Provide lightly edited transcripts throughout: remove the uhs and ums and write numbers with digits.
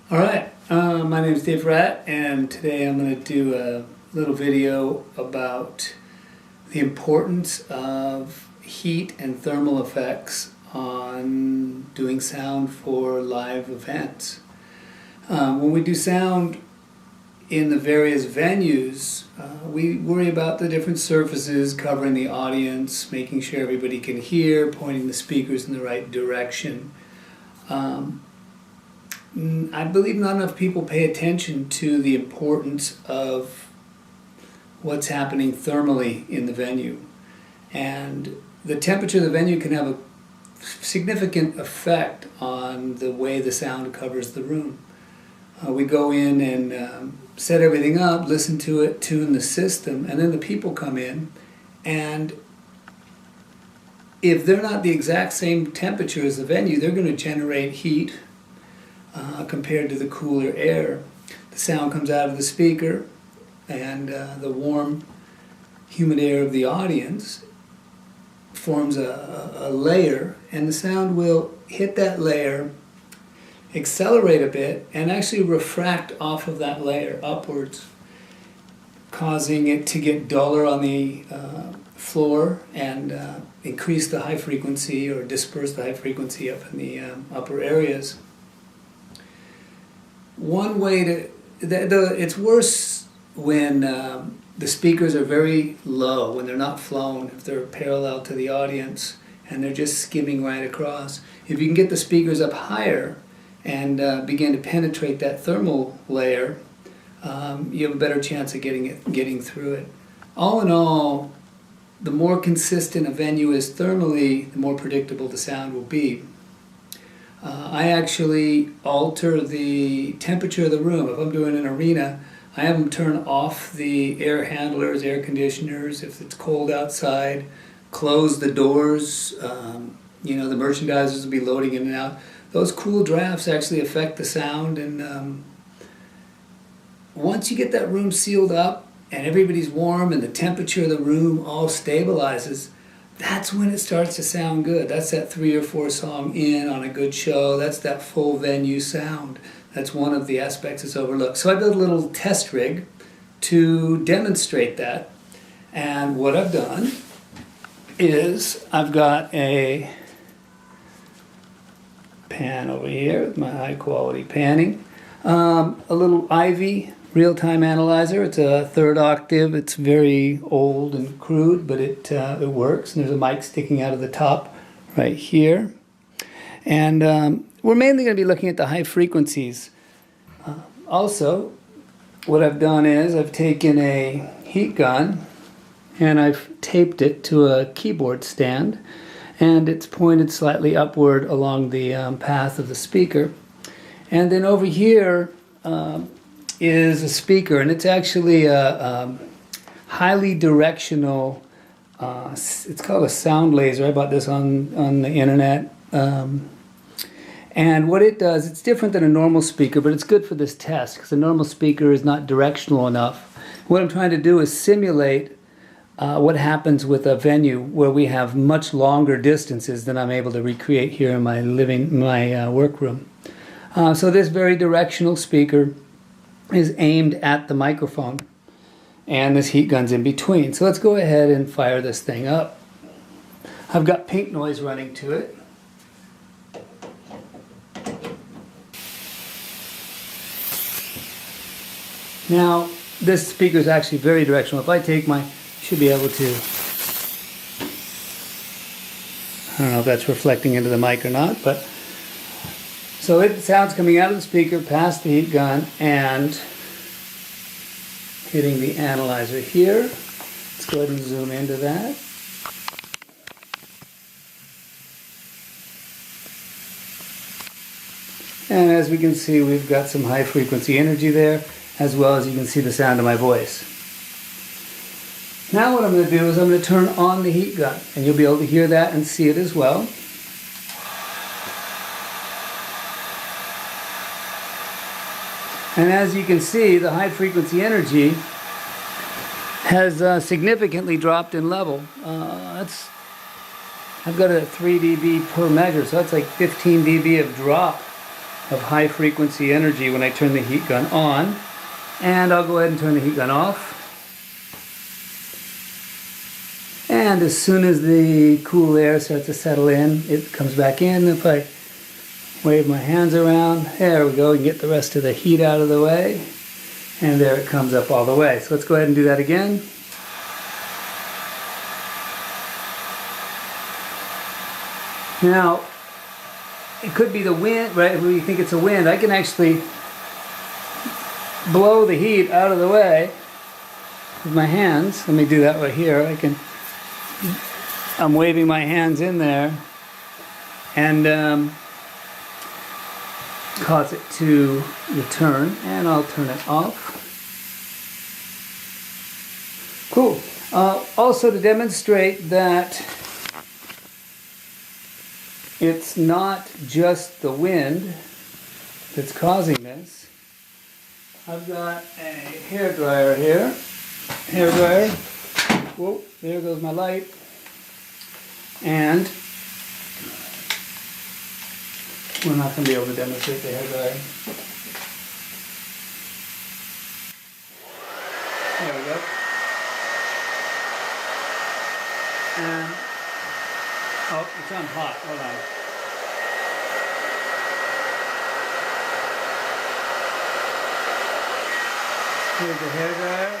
All right, my name is deferent, and today I'm going to do a little video about the importance of heat and thermal effects on doing sound for live events. When we do sound in the various venues, we worry about the different surfaces covering the audience, making sure everybody can hear, pointing the speakers in the right direction. I believe not enough people pay attention to the importance of what's happening thermally in the venue. And the temperature of the venue can have a significant effect on the way the sound covers the room. We go in and set everything up, listen to it, tune the system, and then the people come in, and if they're not the exact same temperature as the venue, they're going to generate heat compared to the cooler air. The sound comes out of the speaker, and the warm, humid air of the audience forms a layer, and the sound will hit that layer, accelerate a bit, and actually refract off of that layer upwards, causing it to get duller on the floor and increase the high frequency or disperse the high frequency up in the upper areas. One way to, it's worse when the speakers are very low, when they're not flown, if they're parallel to the audience and they're just skimming right across. If you can get the speakers up higher and begin to penetrate that thermal layer, you have a better chance of getting through it. All in all, the more consistent a venue is thermally, the more predictable the sound will be. I actually alter the temperature of the room. If I'm doing an arena, I have them turn off the air handlers, air conditioners, if it's cold outside, close the doors. The merchandisers will be loading in and out. Those cool drafts actually affect the sound, and once you get that room sealed up and everybody's warm and the temperature of the room all stabilizes, that's when it starts to sound good. That's that 3 or 4 song in on a good show. That's that full venue sound. That's one of the aspects that's overlooked. So I built a little test rig to demonstrate that. And what I've done is I've got a pan over here with my high quality panning. A little Ivy real-time analyzer. It's a 3rd octave. It's very old and crude, but it works. And there's a mic sticking out of the top right here. And we're mainly going to be looking at the high frequencies. Also, what I've done is I've taken a heat gun and I've taped it to a keyboard stand, and it's pointed slightly upward along the path of the speaker. And then over here is a speaker, and it's actually a highly directional, it's called a sound laser. I bought this on the internet. And what it does, it's different than a normal speaker, but it's good for this test because a normal speaker is not directional enough. What I'm trying to do is simulate what happens with a venue where we have much longer distances than I'm able to recreate here in my workroom. So this very directional speaker is aimed at the microphone, and this heat gun's in between. So let's go ahead and fire this thing up. I've got pink noise running to it. Now, this speaker is actually very directional. If I take should be able to, I don't know if that's reflecting into the mic or not, but so the sound's coming out of the speaker past the heat gun and hitting the analyzer here. Let's go ahead and zoom into that. And as we can see, we've got some high frequency energy there, as well as you can see the sound of my voice. Now what I'm going to do is I'm going to turn on the heat gun, and you'll be able to hear that and see it as well. And as you can see, the high frequency energy has significantly dropped in level. I've got a 3 dB per measure, so that's like 15 dB of drop of high frequency energy when I turn the heat gun on. And I'll go ahead and turn the heat gun off. And as soon as the cool air starts to settle in, it comes back in. If I wave my hands around, there we go, we can get the rest of the heat out of the way. And there it comes up all the way. So let's go ahead and do that again. Now, it could be the wind, right? When you think it's a wind, I can actually blow the heat out of the way with my hands. Let me do that right here. I'm waving my hands in there and cause it to return, and I'll turn it off. Cool. Also, to demonstrate that it's not just the wind that's causing this, I've got a hairdryer here. Hairdryer. Whoa, there goes my light. And we're not going to be able to demonstrate the hairdryer. There we go. And, oh, it's on hot. Hold on. Here's the hairdryer.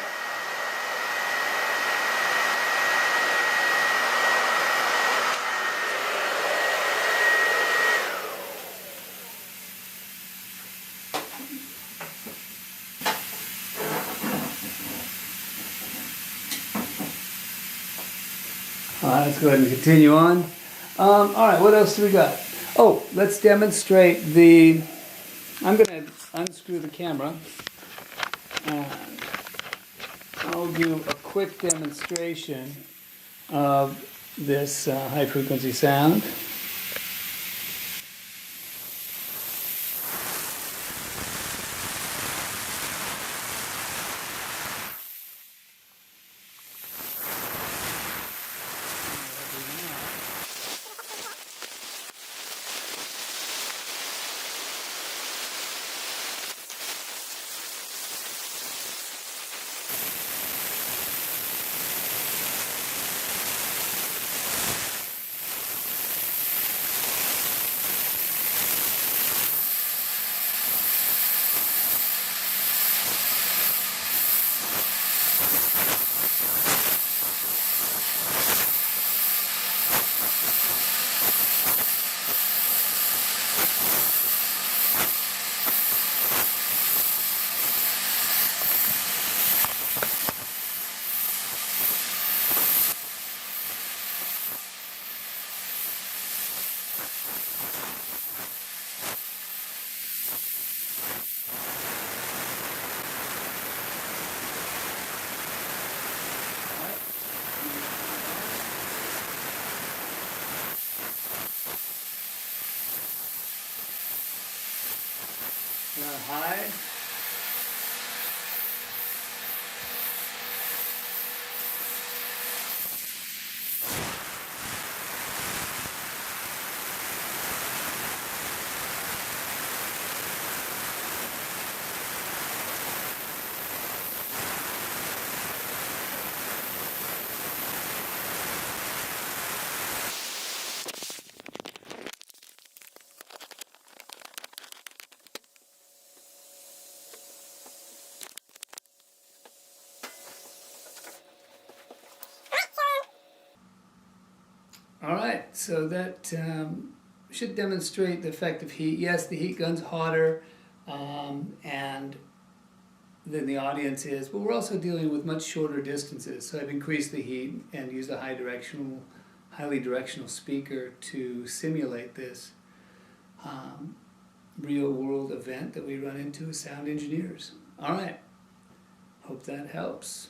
Let's go ahead and continue on. All right, what else do we got? Oh, let's demonstrate the... I'm going to unscrew the camera. And I'll do a quick demonstration of this high frequency sound. High. All right, so that should demonstrate the effect of heat. Yes, the heat gun's hotter and than the audience is, but we're also dealing with much shorter distances. So I've increased the heat and used a highly directional speaker to simulate this real world event that we run into as sound engineers. All right, hope that helps.